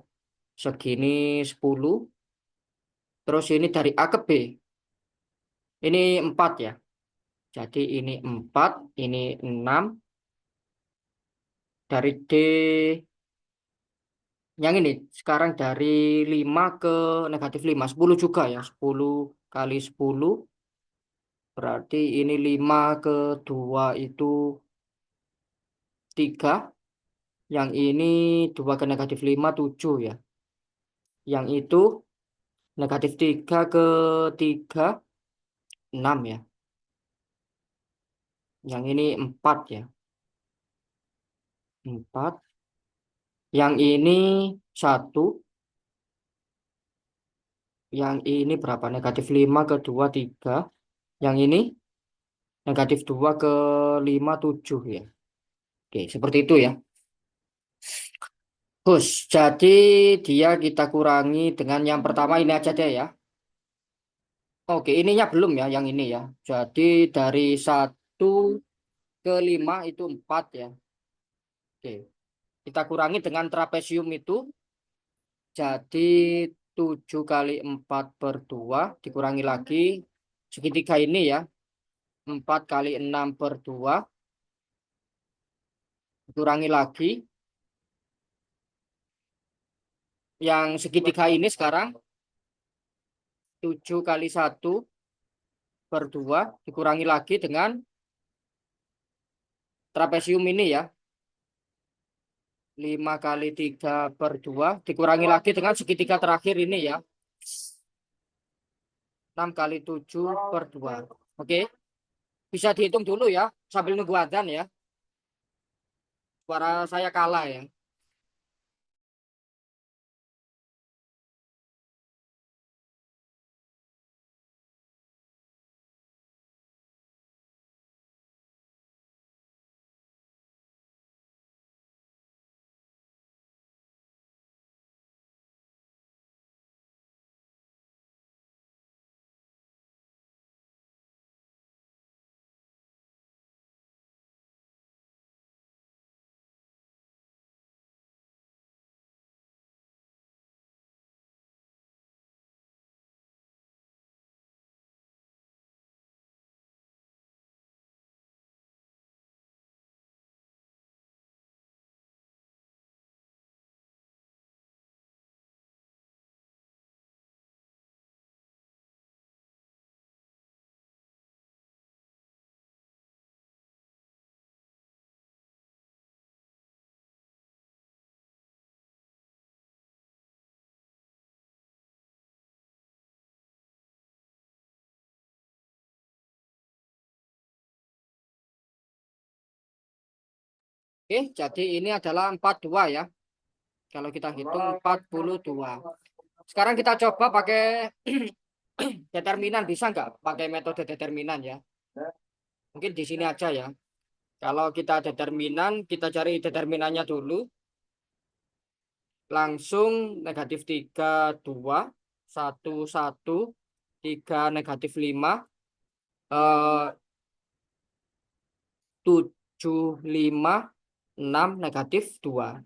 Segini 10. Terus ini dari A ke B. Ini 4 ya. Jadi ini 4, ini 6. Dari D yang ini sekarang dari 5 ke -5. 10 juga ya. 10 kali 10 berarti ini 5 ke 2 itu 3. Yang ini 2 ke -5 7 ya. Yang itu -3 ke 3 6 ya. Yang ini 4 ya. 4. Yang ini 1. Yang ini berapa? -5 ke 2 3. Yang ini -2 ke 5 7 ya. Oke, seperti itu ya. Gus, jadi dia kita kurangi dengan yang pertama ini aja deh ya. Oke, ininya belum ya, yang ini ya. Jadi dari 1 ke 5 itu 4 ya. Oke, kita kurangi dengan trapesium itu. Jadi 7 kali 4 per 2 dikurangi lagi segitiga ini ya. 4 kali 6 per 2 Kurangi lagi. Yang segitiga ini sekarang 7 kali 1/2 dikurangi lagi dengan trapesium ini ya. 5 kali 3/2 dikurangi lagi dengan segitiga terakhir ini ya. 6 kali 7/2. Oke, bisa dihitung dulu ya sambil nunggu adzan ya. Suara saya kalah ya. Oke, jadi ini adalah 42 ya. Kalau kita hitung 42. Sekarang kita coba pakai determinan, bisa nggak pakai metode determinan ya? Mungkin di sini aja ya. Kalau kita determinan, kita cari determinannya dulu. Langsung -3 2 1 1 3 -5 7 5 6 -2.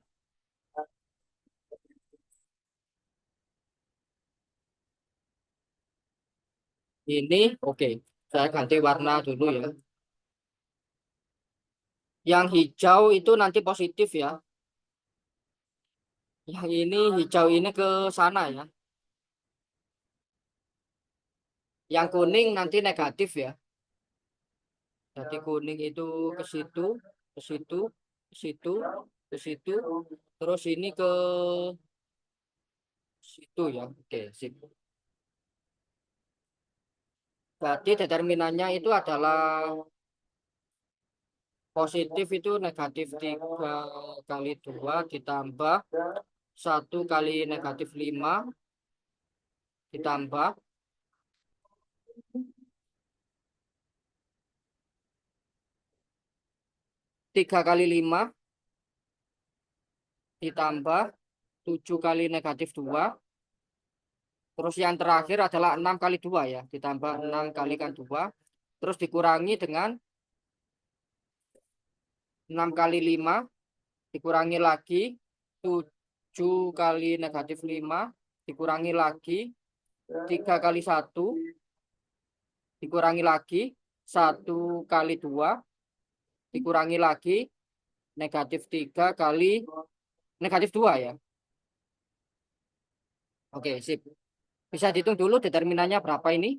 Ini oke. Saya ganti warna dulu ya. Yang hijau itu nanti positif ya. Yang ini hijau ini ke sana ya. Yang kuning nanti negatif ya. Jadi kuning itu ke situ, ke situ, ke situ, ke situ. Terus ini ke situ ya. Oke, sip. Jadi determinannya itu adalah positif itu -3 kali 2 ditambah 1 kali -5 ditambah 3 kali 5 ditambah 7 kali -2. Terus yang terakhir adalah 6 kali 2 ya. Ditambah 6 kali 2. Terus dikurangi dengan 6 kali 5 dikurangi lagi 7 kali -5 dikurangi lagi 3 kali 1 dikurangi lagi 1 kali 2 dikurangi lagi -3 kali -2 ya. Oke, sip. Bisa dihitung dulu determinannya berapa ini?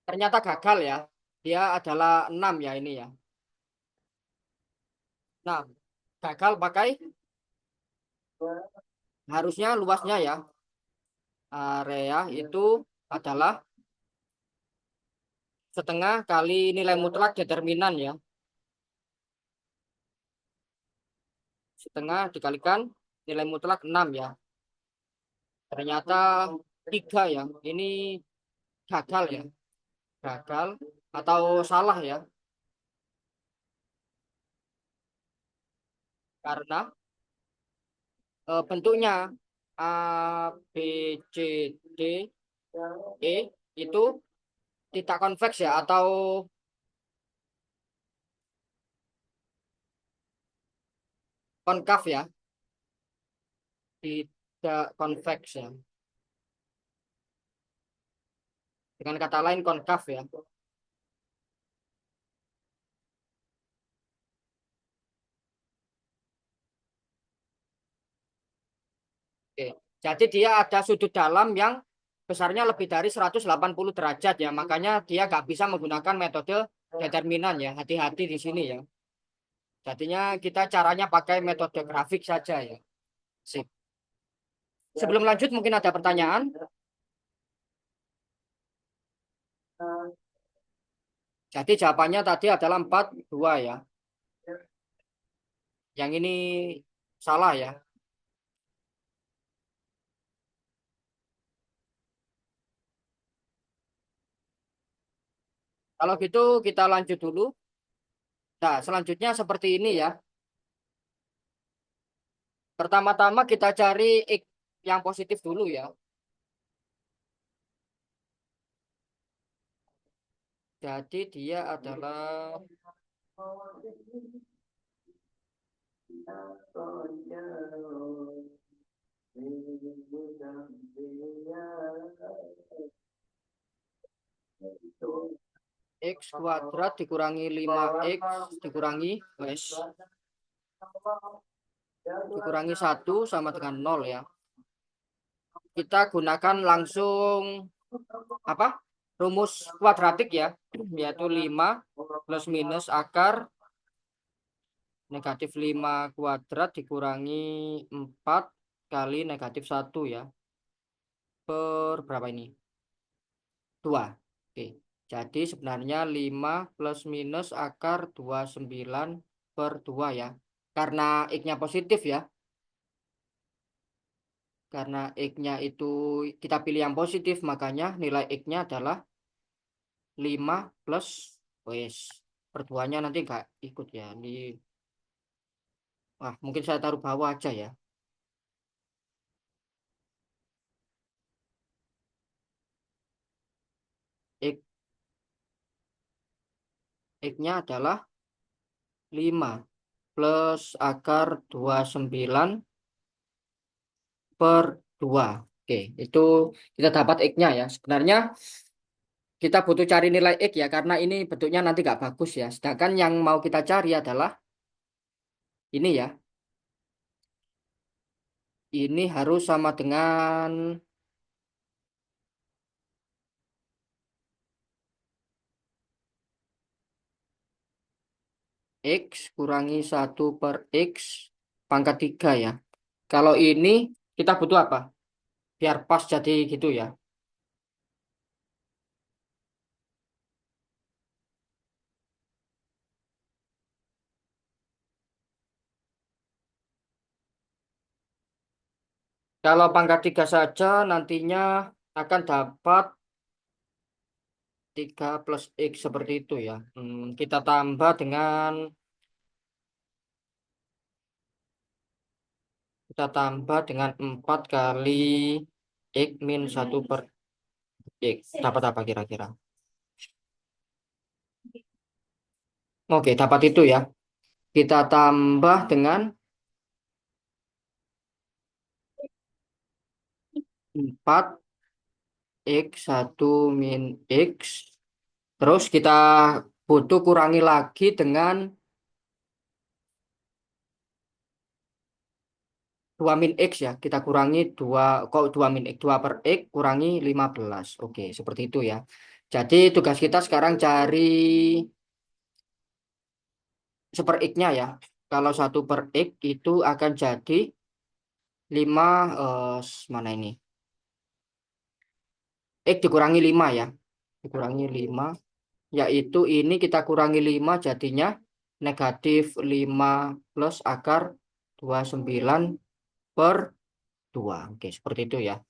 Ternyata gagal ya. Dia adalah 6 ya ini ya. Nah, gagal pakai harusnya luasnya ya. Area itu adalah setengah kali nilai mutlak determinan ya. Setengah dikalikan nilai mutlak 6 ya. Ternyata 3 ya. Ini gagal ya. Gagal. atau salah ya? Karena bentuknya A, B, C, D, E itu tidak konveks ya atau konkav ya? Tidak konveks ya. Dengan kata lain konkav ya. Oke. Jadi dia ada sudut dalam yang besarnya lebih dari 180 derajat ya. Makanya dia nggak bisa menggunakan metode determinan ya. Hati-hati di sini ya. Jadinya kita caranya pakai metode grafik saja ya. Sip. Sebelum lanjut mungkin ada pertanyaan. Jadi jawabannya tadi adalah 42 ya. Yang ini salah ya. Kalau gitu kita lanjut dulu. Nah, selanjutnya seperti ini ya. Pertama-tama kita cari X yang positif dulu ya. Jadi dia adalah X kuadrat dikurangi 5X dikurangi S dikurangi 1 sama dengan 0 ya. Kita gunakan langsung apa? Rumus kuadratik ya, yaitu 5 plus minus akar negatif 5 kuadrat dikurangi 4 kali negatif 1 ya. Per berapa ini? 2. Oke. Jadi sebenarnya 5 plus minus akar 29 per 2 ya. Karena X-nya positif ya. Karena X-nya itu kita pilih yang positif, makanya nilai X-nya adalah 5 plus wes. Per 2-nya nanti nggak ikut ya. Wah, mungkin saya taruh bawah aja ya. X, X-nya adalah 5 plus akar 29 per 2. Oke, itu kita dapat X-nya ya. Sebenarnya kita butuh cari nilai X ya, karena ini bentuknya nanti nggak bagus ya. Sedangkan yang mau kita cari adalah ini ya. Ini harus sama dengan X kurangi 1 per X pangkat 3 ya. Kalau ini kita butuh apa? Biar pas jadi gitu ya. Kalau pangkat 3 saja nantinya akan dapat 3 plus X seperti itu ya. Kita tambah dengan kita tambah dengan 4 kali X min 1 per X. Dapat apa kira-kira? Oke, dapat itu ya. Kita tambah dengan 4 X 1 min X. Terus kita butuh kurangi lagi dengan 2 min X ya. Kita kurangi 2 kok 2 min X, 2 per X kurangi 15. Oke, seperti itu ya. Jadi tugas kita sekarang cari seper X-nya ya. Kalau 1 per X itu akan jadi 5 mana ini? X dikurangi 5 ya. Dikurangi 5 yaitu ini kita kurangi 5 jadinya negatif 5 plus akar 29 per 2. Oke, seperti itu ya.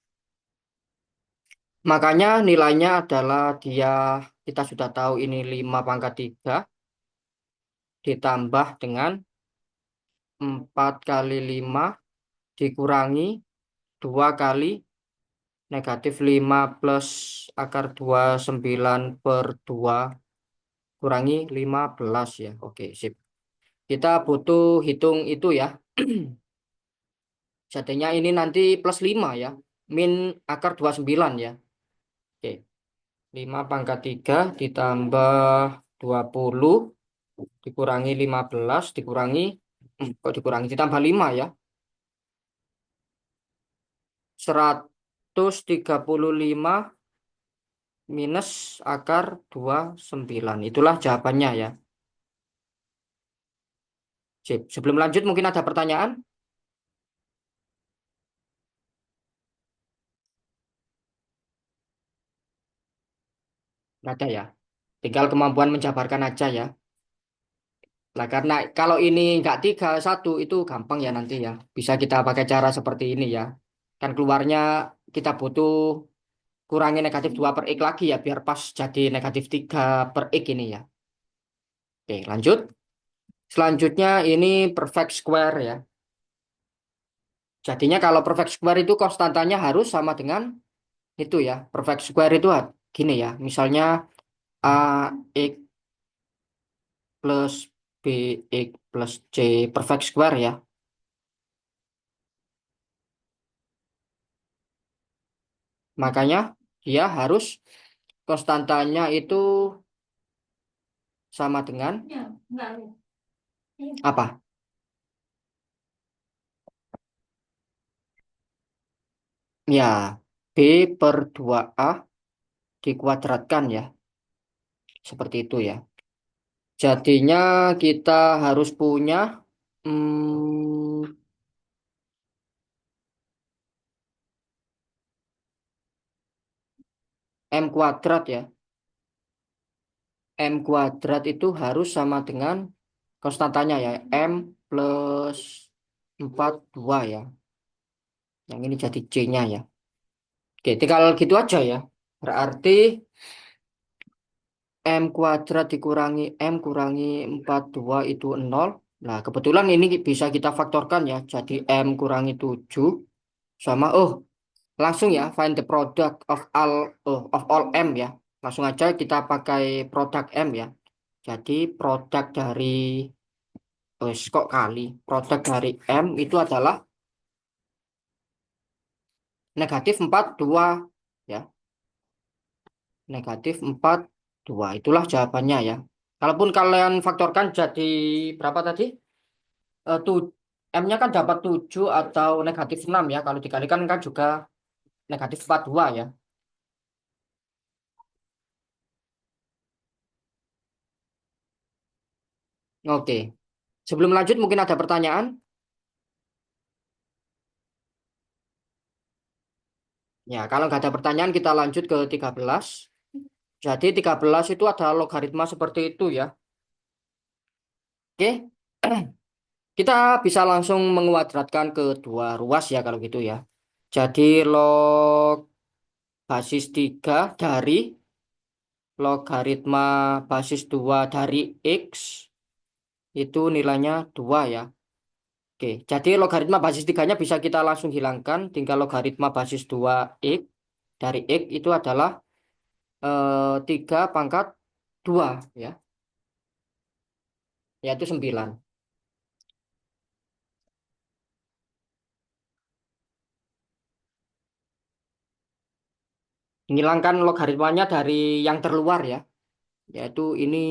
Makanya nilainya adalah dia, kita sudah tahu ini 5 pangkat 3 ditambah dengan 4 kali 5 dikurangi 2 kali negatif 5 plus akar 29 per 2 kurangi 15 ya. Oke, sip. Kita butuh hitung itu ya. Jadinya ini nanti plus 5 ya. Min akar 29 ya. Oke, 5 pangkat 3 ditambah 20 dikurangi 15 dikurangi kok dikurangi ditambah 5 ya. 135 minus akar 29. Itulah jawabannya ya. Sip. Sebelum lanjut mungkin ada pertanyaan? Nggak ada ya. Tinggal kemampuan menjabarkan aja ya. Nah, karena kalau ini nggak 3 1 itu gampang ya nanti ya. Bisa kita pakai cara seperti ini ya. Kan keluarnya kita butuh kurangi negatif 2 per X lagi ya. Biar pas jadi negatif 3 per X ini ya. Oke, lanjut. Selanjutnya ini perfect square ya. Jadinya kalau perfect square itu konstantanya harus sama dengan itu ya. Perfect square itu gini ya. Misalnya A X plus B X plus C perfect square ya. Makanya dia harus konstantanya itu sama dengan apa? Ya, B per 2A dikuadratkan ya. Seperti itu ya. Jadinya kita harus punya hmm, M kuadrat ya. M kuadrat itu harus sama dengan konstantanya ya. M plus 42 ya. Yang ini jadi C-nya ya. Oke, tinggal gitu aja ya. Berarti M kuadrat dikurangi M kurangi 42 itu 0. Nah, kebetulan ini bisa kita faktorkan ya. Jadi M kurangi 7 sama, langsung ya, find the product of all M ya. Langsung aja kita pakai produk M ya. Jadi produk dari, kok kali. Produk dari M itu adalah negatif 42 ya. Negatif 42. Itulah jawabannya ya. Kalaupun kalian faktorkan jadi berapa tadi? M-nya kan dapat 7 atau negatif 6 ya. Kalau dikalikan kan juga negatif 42 ya. Oke. Sebelum lanjut mungkin ada pertanyaan? Ya, kalau nggak ada pertanyaan kita lanjut ke 13. Jadi 13 itu ada logaritma seperti itu ya. Oke. Kita bisa langsung menguadratkan ke dua ruas ya kalau gitu ya. Jadi log basis 3 dari logaritma basis 2 dari X itu nilainya 2 ya. Oke, jadi logaritma basis tiganya bisa kita langsung hilangkan. Tinggal logaritma basis 2 X dari X itu adalah 3 pangkat 2 ya, yaitu 9. Menghilangkan logaritmanya dari yang terluar ya, yaitu ini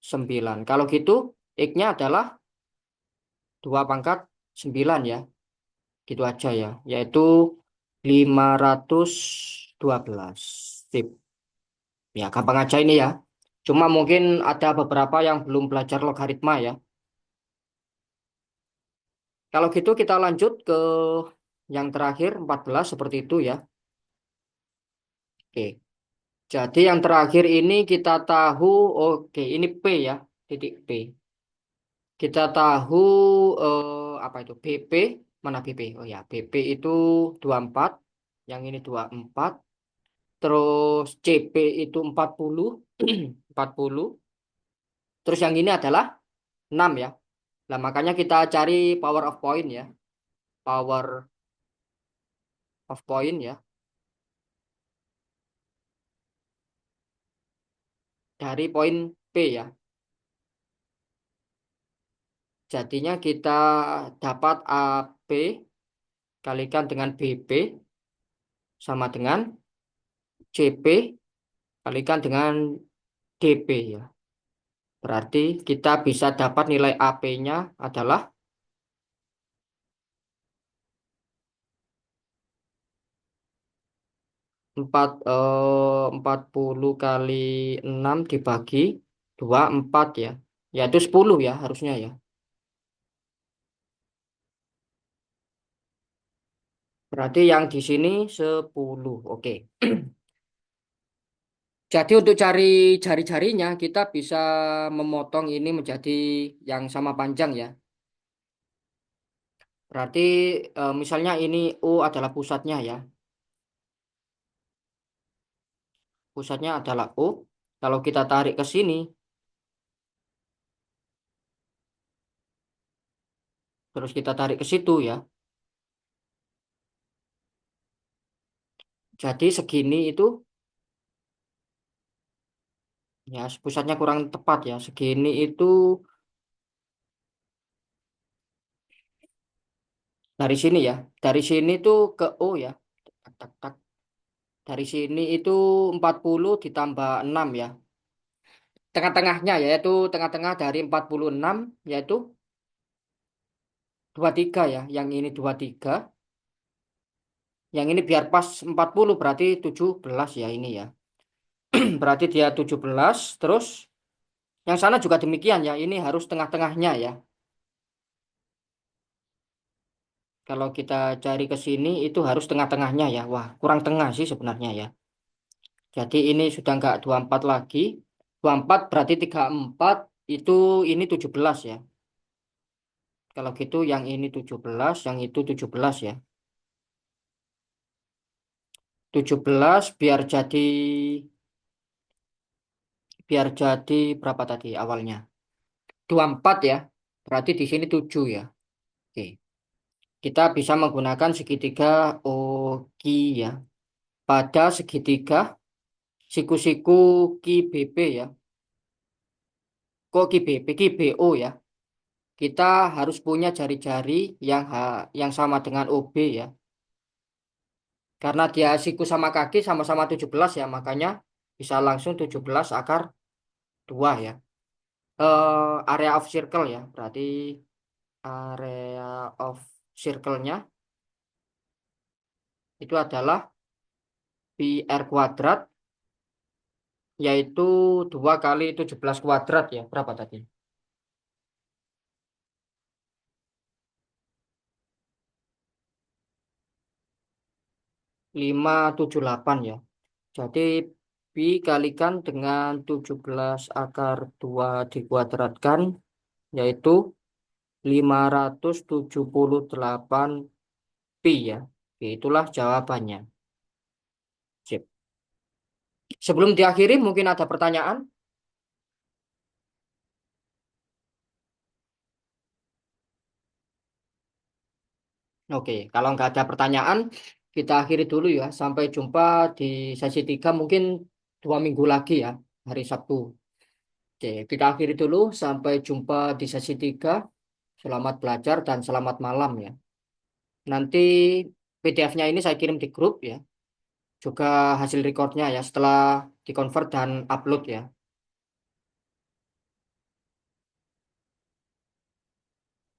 9. Kalau gitu, X-nya adalah 2 pangkat 9 ya. Gitu aja ya, yaitu 512. Sip. Ya, gampang aja ini ya. Cuma mungkin ada beberapa yang belum belajar logaritma ya. Kalau gitu kita lanjut ke yang terakhir 14 seperti itu ya. Oke. Jadi yang terakhir ini kita tahu, oke, ini P ya, titik P. Kita tahu apa itu BP, mana BP? Oh ya, BP itu 24, yang ini 24. terus CP itu 40, 40. Terus yang ini adalah 6 ya. Nah, makanya kita cari power of point ya. Power of point ya. Dari poin P ya. Jadinya kita dapat AB kalikan dengan BB sama dengan CP kalikan dengan DP ya. Berarti kita bisa dapat nilai AP-nya adalah 40 kali 6 dibagi 4 ya. Yaitu 10 ya harusnya ya. Berarti yang di sini 10. Oke. Jadi untuk cari jari-jarinya kita bisa memotong ini menjadi yang sama panjang ya. Berarti misalnya ini O adalah pusatnya ya. Pusatnya adalah O. Kalau kita tarik ke sini, terus kita tarik ke situ ya. Jadi segini itu ya pusatnya kurang tepat ya. Segini itu dari sini ya. Dari sini tuh ke O ya. Tak, tak, tak. Dari sini itu 40 ditambah 6 ya. Tengah-tengahnya yaitu tengah-tengah dari 46 yaitu 23 ya. Yang ini 23. Yang ini biar pas 40 berarti 17 ya ini ya. Berarti dia 17. Terus yang sana juga demikian ya. Ini harus tengah-tengahnya ya. Kalau kita cari ke sini itu harus tengah-tengahnya ya. Wah, kurang tengah sih sebenarnya ya. Jadi ini sudah nggak 24 lagi. 24 berarti 34 itu ini 17 ya. Kalau gitu yang ini 17, yang itu 17 ya. 17 biar jadi berapa tadi awalnya? 24 ya. Berarti di sini 7 ya. Oke. Kita bisa menggunakan segitiga OKI ya. Pada segitiga siku-siku KBB ya. Kok KBB, KBO ya. Kita harus punya jari-jari yang sama dengan OB ya. Karena dia siku sama kaki sama-sama 17 ya, makanya bisa langsung 17 akar 2 ya. Area of circle ya, berarti area of circle-nya itu adalah pi r kuadrat, yaitu 2 kali 17 kuadrat ya. Berapa tadi? 578 ya. Jadi pi kalikan dengan 17 akar 2 dikuadratkan, yaitu 578 pi ya. Oke, itulah jawabannya. Sip. Sebelum diakhiri mungkin ada pertanyaan? Oke, kalau nggak ada pertanyaan, kita akhiri dulu ya. Sampai jumpa di sesi 3 mungkin 2 minggu lagi ya, hari Sabtu. Oke, kita akhiri dulu. Sampai jumpa di sesi 3. Selamat belajar dan selamat malam ya. Nanti PDF-nya ini saya kirim di grup ya. Juga hasil recordnya ya setelah dikonvert dan upload ya.